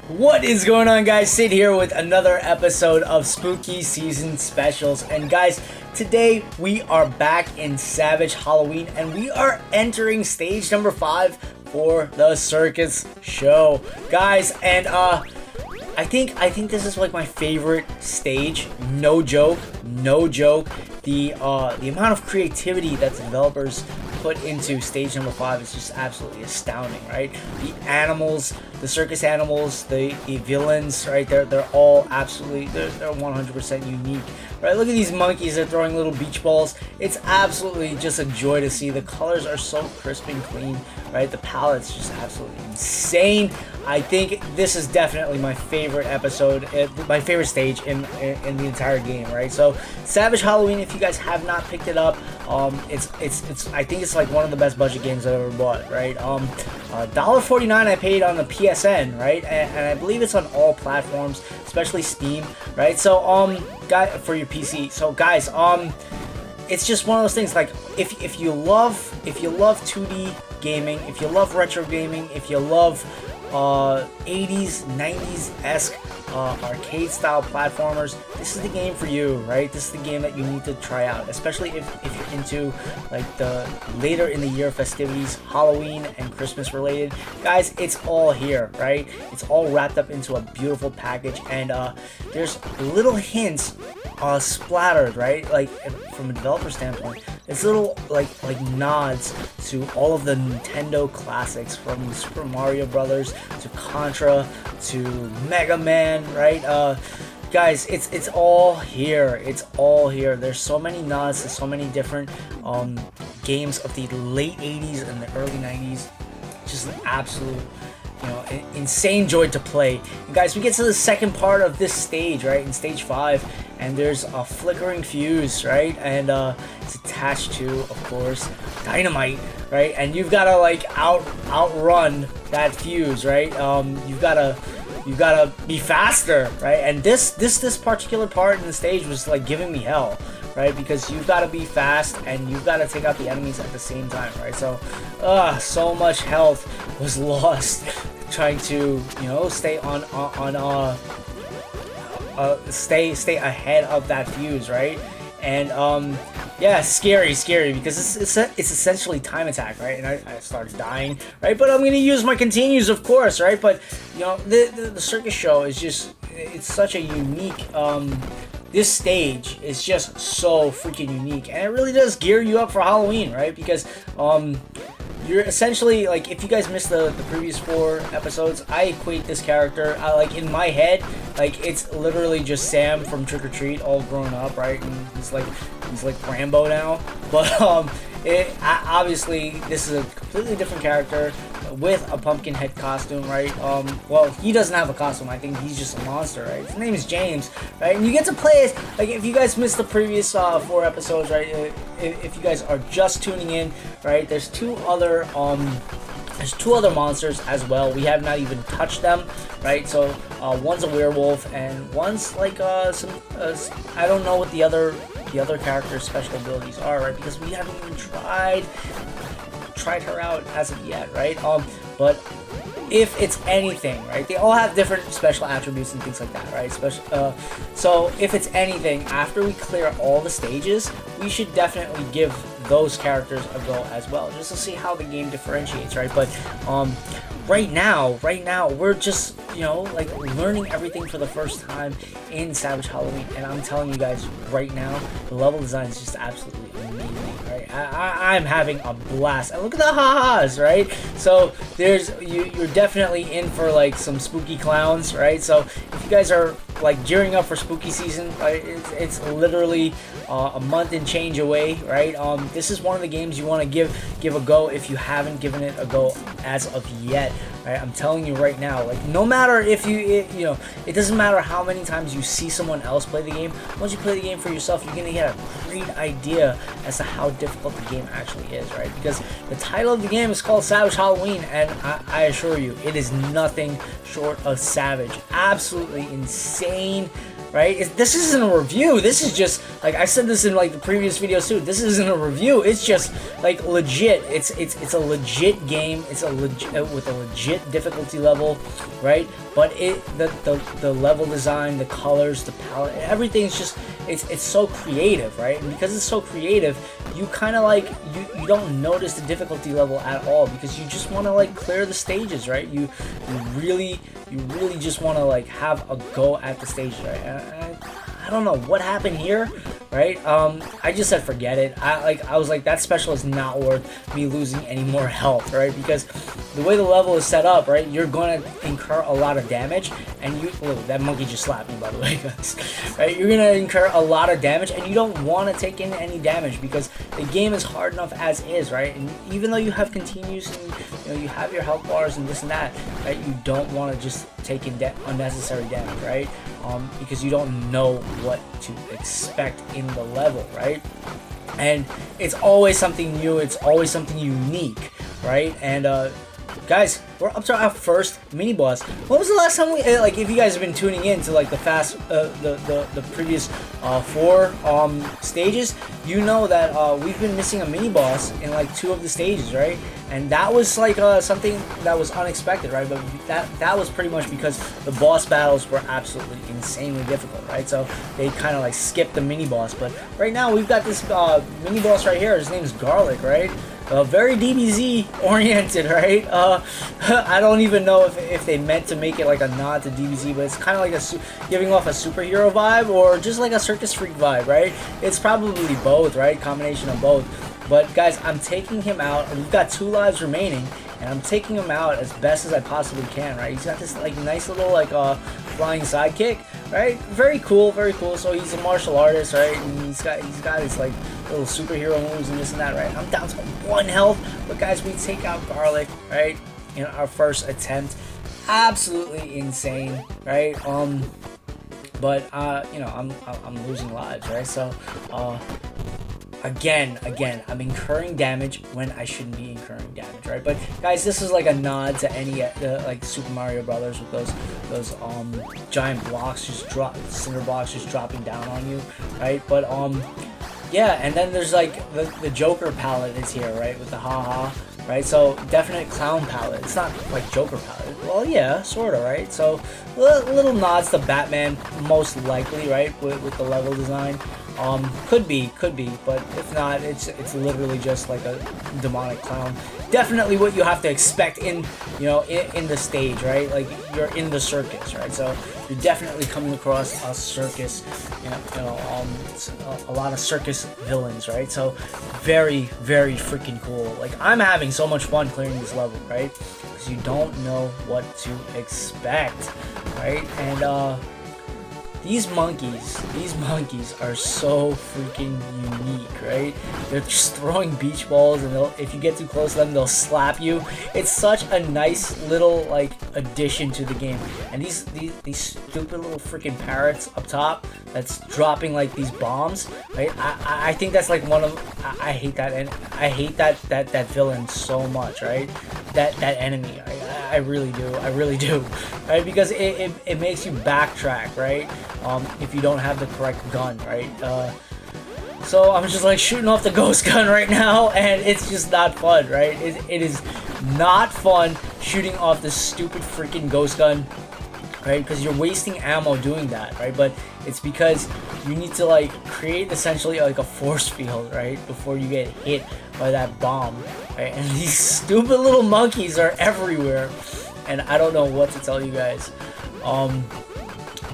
What is going on, guys? Sid here with another episode of Spooky Season Specials. And guys, today we are back in Savage Halloween and we are entering stage number 5 for the Circus show. Guys, and I think this is like my favorite stage. No joke. The amount of creativity that the developers put into stage number 5 is just absolutely astounding, right? The animals, the circus animals, the villains, right? They're all absolutely they're 100% unique, right? Look at these monkeys, they're throwing little beach balls. It's absolutely just a joy to see. The colors are so crisp and clean, right? The palette's just absolutely insane. I think this is definitely my favorite episode, my favorite stage in the entire game, right? So Savage Halloween, if you guys have not picked it up, it's I think it's like one of the best budget games I've ever bought, right? $1.49 I paid on the PSN, right? And I believe it's on all platforms, especially Steam, right? So guys, for your PC. So guys, it's just one of those things, like if you love 2D gaming, if you love retro gaming, if you love 80s, 90s-esque arcade style platformers, this is the game for you, right? This is the game that you need to try out, especially if you're into like the later in the year festivities, Halloween and Christmas related. Guys, it's all here, right? It's all wrapped up into a beautiful package, and there's little hints splattered, right? Like from a developer standpoint, it's little like nods to all of the Nintendo classics, from Super Mario Brothers to Contra to Mega Man, right? Guys, it's all here. It's all here. There's so many nods to so many different games of the late 80s and the early 90s. Just an absolute, insane joy to play. And guys, we get to the second part of this stage, right? In stage 5, and there's a flickering fuse, right? And it's attached to, of course, dynamite, right? And you've got to like outrun that fuse, right? You've got to be faster, right? And this particular part in the stage was like giving me hell, right? Because you've got to be fast and you've got to take out the enemies at the same time, right? So so much health was lost trying to stay stay ahead of that fuse, right? And yeah, scary because it's essentially time attack, right? And I started dying, right? But I'm gonna use my continues, of course, right? But the circus show is just, it's such a unique this stage is just so freaking unique, and it really does gear you up for Halloween, right? Because you're essentially, like, if you guys missed the previous 4 episodes, I equate this character, like, in my head, like, it's literally just Sam from Trick or Treat all grown up, right? And he's like Rambo now. But obviously this is a completely different character with a pumpkin head costume, right? Well, he doesn't have a costume. I think he's just a monster, right? His name is James, right? And you get to play it, like, if you guys missed the previous 4 episodes, right? If you guys are just tuning in, right? There's two other monsters as well. We have not even touched them, right? So one's a werewolf and one's like I don't know what the other character's special abilities are, right? Because we haven't even tried her out as of yet, right? But if it's anything, right, they all have different special attributes and things like that, right? So if it's anything, after we clear all the stages, we should definitely give those characters a go as well, just to see how the game differentiates, right? But right now we're just like learning everything for the first time in Savage Halloween, and I'm telling you guys right now, the level design is just absolutely amazing, right? I'm having a blast, and look at the ha-has, right? So you're definitely in for like some spooky clowns, right? So if you guys are like gearing up for spooky season, right, it's literally a month and change away, right? This is one of the games you want to give a go if you haven't given it a go as of yet, right? I'm telling you right now, like, no matter if it doesn't matter how many times you see someone else play the game. Once you play the game for yourself, you're gonna get a great idea as to how difficult the game actually is, right? Because the title of the game is called Savage Halloween, and I assure you, it is nothing short of savage. Absolutely insane right? This isn't a review. This is just like I said this in like the previous videos too. This isn't a review. It's just like legit. It's a legit game. It's a legit with a legit difficulty level, right? But the level design, the colors, the palette, everything's just it's so creative, right? And because it's so creative, you kind of like you don't notice the difficulty level at all because you just want to like clear the stages, right? You really just want to like have a go at the stages, right? I don't know what happened here, right? I just said forget it. I was like that special is not worth me losing any more health, right? Because the way the level is set up, right, you're gonna incur a lot of damage, and that monkey just slapped me, by the way, guys. Right, you're gonna incur a lot of damage, and you don't want to take in any damage because the game is hard enough as is, right? And even though you have continues and you have your health bars and this and that, right, you don't want to just take in unnecessary damage, right? Because you don't know what to expect in the level, right? And it's always something new, it's always something unique, right? And guys, we're up to our first mini boss. When was the last time we like? If you guys have been tuning in to like the previous 4 stages, you know that we've been missing a mini boss in like 2 of the stages, right? And that was like something that was unexpected, right? But that was pretty much because the boss battles were absolutely insanely difficult, right? So they kind of like skipped the mini boss. But right now we've got this mini boss right here. His name is Garlic, right? Very DBZ oriented, right? I don't even know if they meant to make it like a nod to DBZ, but it's kind of like giving off a superhero vibe or just like a Circus Freak vibe, right? It's probably both, right? Combination of both. But guys, I'm taking him out. We've got 2 lives remaining, and I'm taking him out as best as I possibly can, right? He's got this like nice little like flying sidekick, right? Very cool, very cool. So he's a martial artist, right? And he's got his like little superhero moves and this and that, right? I'm down to 1 health, but guys, we take out Garlic, right? In our first attempt. Absolutely insane, right? But I'm losing lives, right? So Again, I'm incurring damage when I shouldn't be incurring damage, right? But guys, this is like a nod to any like Super Mario Brothers with those giant blocks cinder blocks just dropping down on you, right? But yeah, and then there's like the Joker palette is here, right? With the haha, right? So definite clown palette. It's not like Joker palette. Well, yeah, sorta, right? So little nods to Batman, most likely, right? With the level design. Could be, but if not, it's literally just like a demonic clown. Definitely what you have to expect in the stage, right? Like you're in the circus, right? So you're definitely coming across a circus, a lot of circus villains, right? So very, very freaking cool. Like I'm having so much fun clearing this level, right? Because you don't know what to expect, right? And these monkeys are so freaking unique, right? They're just throwing beach balls, and if you get too close to them, they'll slap you. It's such a nice little like addition to the game. And these stupid little freaking parrots up top that's dropping like these bombs, right? I think that's like one of I hate that, and I hate that villain so much, right? That enemy, I really do, right? Because it makes you backtrack, right? If you don't have the correct gun, right? So I'm just like shooting off the ghost gun right now, and it's just not fun, right? It is not fun shooting off this stupid freaking ghost gun, right? Because you're wasting ammo doing that, right? But it's because you need to like create essentially like a force field, right? Before you get hit by that bomb, right? And these stupid little monkeys are everywhere, and I don't know what to tell you guys.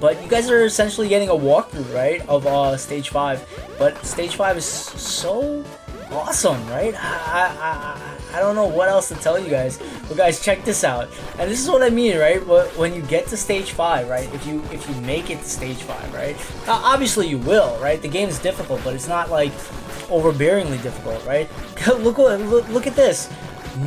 But you guys are essentially getting a walkthrough, right, of stage 5. But stage 5 is so awesome, right? I don't know what else to tell you guys. But guys, check this out. And this is what I mean, right? When you get to stage 5, right? If you make it to stage 5, right? Obviously you will, right? The game is difficult, but it's not like overbearingly difficult, right? Look at this.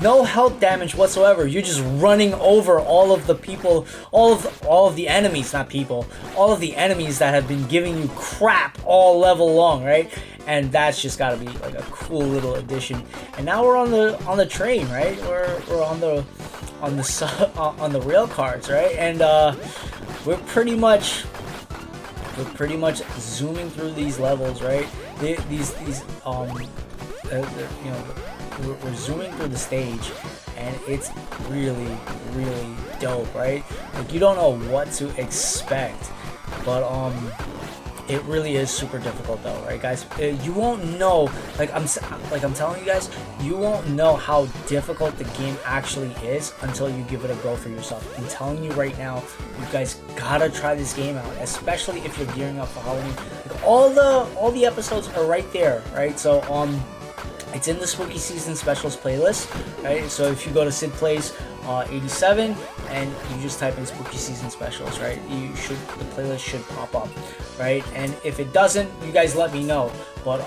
No health damage whatsoever. You're just running over all of the people, all of the enemies, not people, all of the enemies that have been giving you crap all level long, right? And that's just got to be like a cool little addition. And now we're on the train, right? We're on the rail cars, right? And we're pretty much we're pretty much zooming through these levels, right? These you know, we're zooming through the stage, and it's really dope, right? Like, you don't know what to expect, but it really is super difficult though, right, guys? You won't know, like I'm telling you guys, you won't know how difficult the game actually is until you give it a go for yourself. I'm telling you right now, you guys gotta try this game out, especially if you're gearing up for Halloween. Like, all the episodes are right there, right? So it's in the Spooky Season Specials playlist, right? So if you go to Sid Plays 87 and you just type in Spooky Season Specials, right? The playlist should pop up, right? And if it doesn't, you guys let me know. But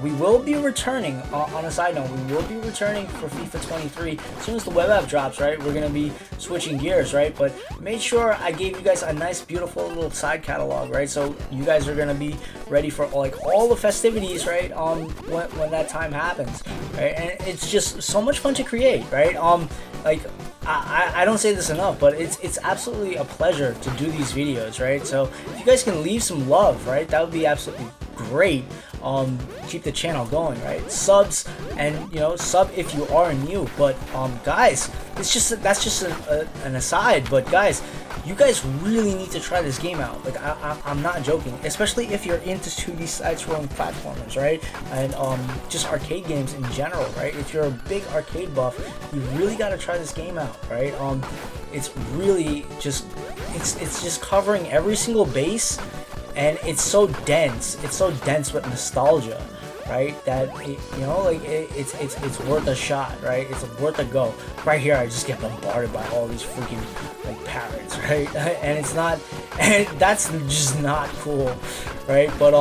we will be returning, on a side note, we will be returning for FIFA 23 as soon as the web app drops, right? We're gonna be switching gears, right? But make sure I gave you guys a nice, beautiful little side catalog, right? So you guys are gonna be ready for like all the festivities, right? When that time happens, right? And it's just so much fun to create, right? Like, I don't say this enough, but it's absolutely a pleasure to do these videos, right? So if you guys can leave some love, right, that would be absolutely great. Keep the channel going, right? Subs, and sub if you are new. But guys, that's just an aside. But guys, you guys really need to try this game out. Like, I'm not joking, especially if you're into 2D side-scrolling platformers, right? And just arcade games in general, right? If you're a big arcade buff, you really got to try this game out, right? It's really just it's just covering every single base, and it's so dense. It's so dense with nostalgia, right? That it's worth a shot, right? It's worth a go. Right here, I just get bombarded by all these freaking like parrots, right? And that's just not cool, right? But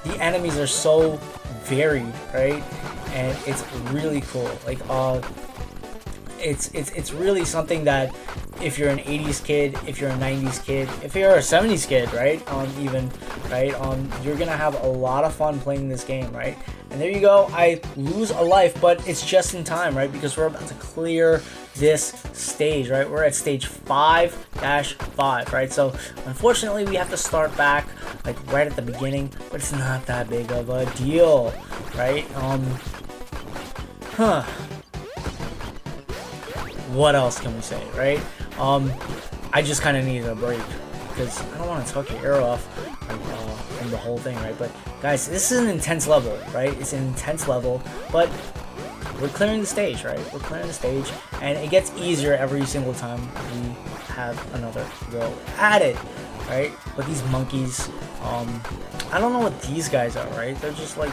the enemies are so varied, right? And it's really cool. Like it's really something that if you're an 80s kid, if you're a 90s kid, if you're a 70s kid, right, you're gonna have a lot of fun playing this game, right? And there you go, I lose a life, but it's just in time, right, because we're about to clear this stage, right? We're at stage 5-5, right? So unfortunately we have to start back like right at the beginning, but it's not that big of a deal, right? What else can we say, right? I just kind of needed a break because I don't want to tuck your ear off from the whole thing, right? But guys, this is an intense level, right? It's an intense level, but we're clearing the stage, right? We're clearing the stage, and it gets easier every single time we have another go at it, right? But these monkeys, I don't know what these guys are, right? They're just like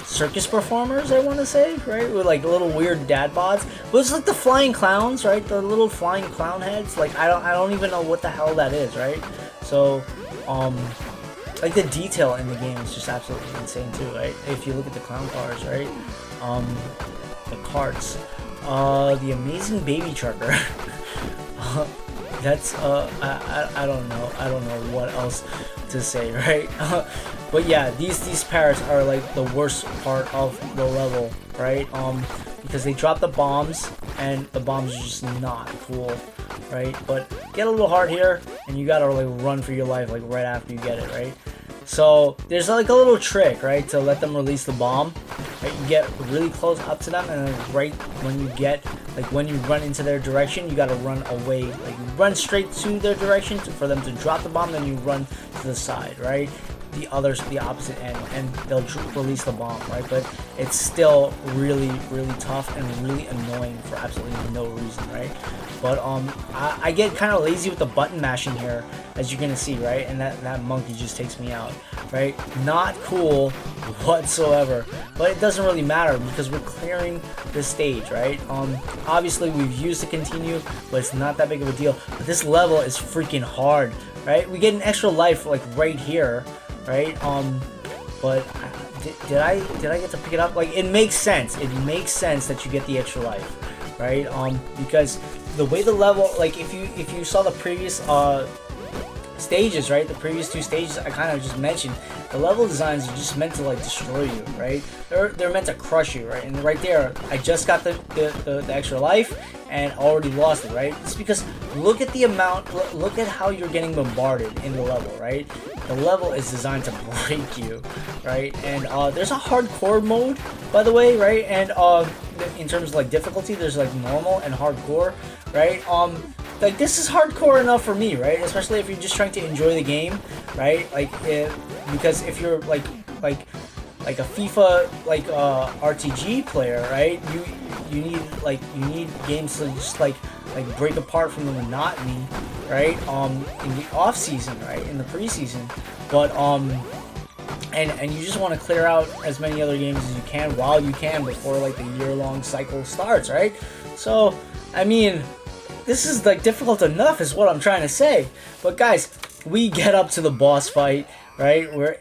circus performers, I want to say, right? With like little weird dad bods. But it's like the flying clowns, right? The little flying clown heads. Like I don't even know what the hell that is, right? So, like the detail in the game is just absolutely insane too, right? If you look at the clown cars, right? The carts, the amazing baby trucker. That's I don't know what else to say, right? But yeah, these parrots are like the worst part of the level, right? Because they drop the bombs, and the bombs are just not cool, right? But get a little hard here, and you gotta like run for your life like right after you get it, right? So there's like a little trick, right, to let them release the bomb. Right? You get really close up to them, and then right when you run into their direction, you gotta run away. Like you run straight to their direction for them to drop the bomb, then you run to the side, right? The opposite end, and they'll release the bomb, right? But it's still really tough and really annoying for absolutely no reason, right? But I get kind of lazy with the button mashing here, as you're gonna see, right? And that monkey just takes me out, right? Not cool whatsoever, but it doesn't really matter because we're clearing the stage, right? Obviously we've used to continue, but it's not that big of a deal. But this level is freaking hard, right? We get an extra life like right here, right? But did I get to pick it up? Like, it makes sense. It makes sense that you get the extra life, right? Because the way the level, like if you saw the previous stages, right? The previous two stages I kind of just mentioned, the level designs are just meant to like destroy you, right? They're meant to crush you, right? And right there, I just got the extra life, and already lost it, right? It's because look at the amount, look at how you're getting bombarded in the level, right? The level is designed to break you, right? And there's a hardcore mode, by the way, right? And in terms of like difficulty, there's like normal and hardcore, right? Like this is hardcore enough for me, right? Especially if you're just trying to enjoy the game, right? Like because if you're like a FIFA like RTG player, right? You need games to just like break apart from the monotony, right? In the off season, right? In the preseason, but and you just want to clear out as many other games as you can while you can before like the year-long cycle starts, right? So I mean, this is like difficult enough is what I'm trying to say. But guys, we get up to the boss fight, right? We're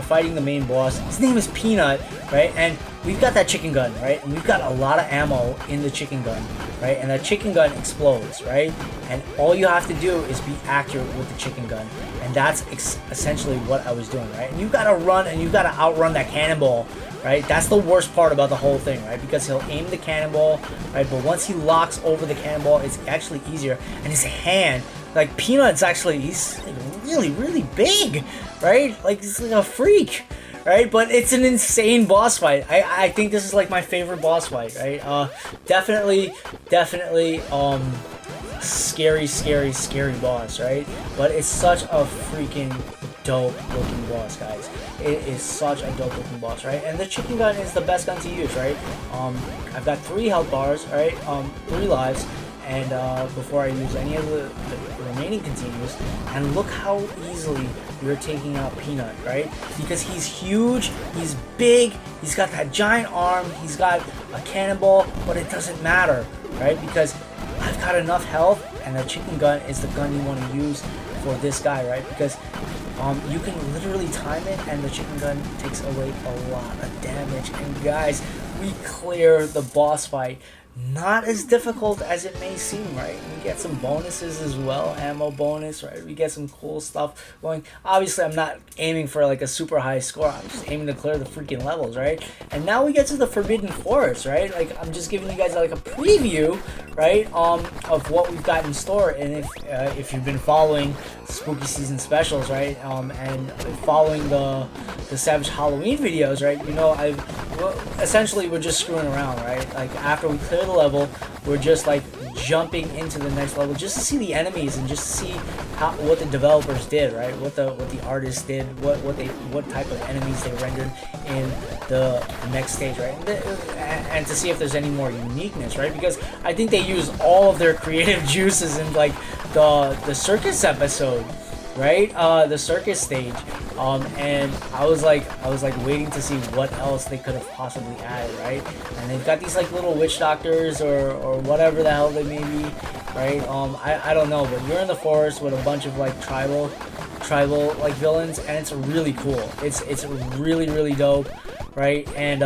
fighting the main boss. His name is Peanut, right? And we've got that chicken gun, right? And we've got a lot of ammo in the chicken gun, right? And that chicken gun explodes, right? And all you have to do is be accurate with the chicken gun. And that's essentially what I was doing, right? And you gotta run and you gotta outrun that cannonball, right? That's the worst part about the whole thing, right? Because he'll aim the cannonball, right? But once he locks over the cannonball, it's actually easier. And his hand, like Peanut's actually, he's like really, really big, right? Like he's like a freak, right? But it's an insane boss fight. I think this is like my favorite boss fight, right? Definitely, scary boss, right? But it's such a freaking dope looking boss, guys. It is such a dope looking boss, right? And the chicken gun is the best gun to use, right? I've got 3 health bars, right? 3 lives, and before I use any of the remaining continues, and look how easily we're taking out Peanut, right? Because he's huge, he's big, he's got that giant arm, he's got a cannonball, but it doesn't matter, right? Because I've got enough health, and the chicken gun is the gun you want to use for this guy, right? Because you can literally time it, and the chicken gun takes away a lot of damage. And guys, we clear the boss fight. Not as difficult as it may seem, right? We get some bonuses as well, ammo bonus, right? We get some cool stuff going. Obviously, I'm not aiming for like a super high score. I'm just aiming to clear the freaking levels, right? And now we get to the Forbidden Forest, right? Like I'm just giving you guys like a preview, right? Of what we've got in store. And if you've been following spooky season specials, right? And following the Savage Halloween videos, right? You know, essentially we're just screwing around, right? Like after we clear the level, we're just like jumping into the next level just to see the enemies and just to see what the developers did, right? What the artists did, what type of enemies they rendered in the next stage, right? And to see if there's any more uniqueness, right? Because I think they used all of their creative juices in like the circus episode, right? The circus stage, and I was like waiting to see what else they could have possibly added, right? And they've got these like little witch doctors or whatever the hell they may be, right? I don't know, but you're in the forest with a bunch of like tribal like villains, and it's really cool. It's really dope, right? And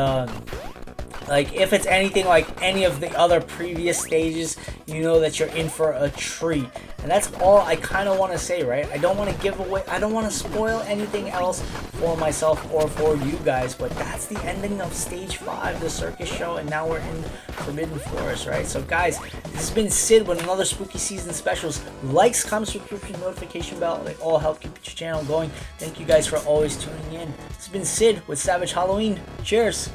like if it's anything like any of the other previous stages, you know that you're in for a treat. And that's all I kind of want to say, right? I don't want to give away, I don't want to spoil anything else for myself or for you guys, but that's the ending of Stage 5, the circus show, and now we're in Forbidden Forest, right? So guys, this has been Sid with another Spooky Season Specials. Likes, comments, subscription, notification bell, they all help keep your channel going. Thank you guys for always tuning in. This has been Sid with Savage Halloween. Cheers!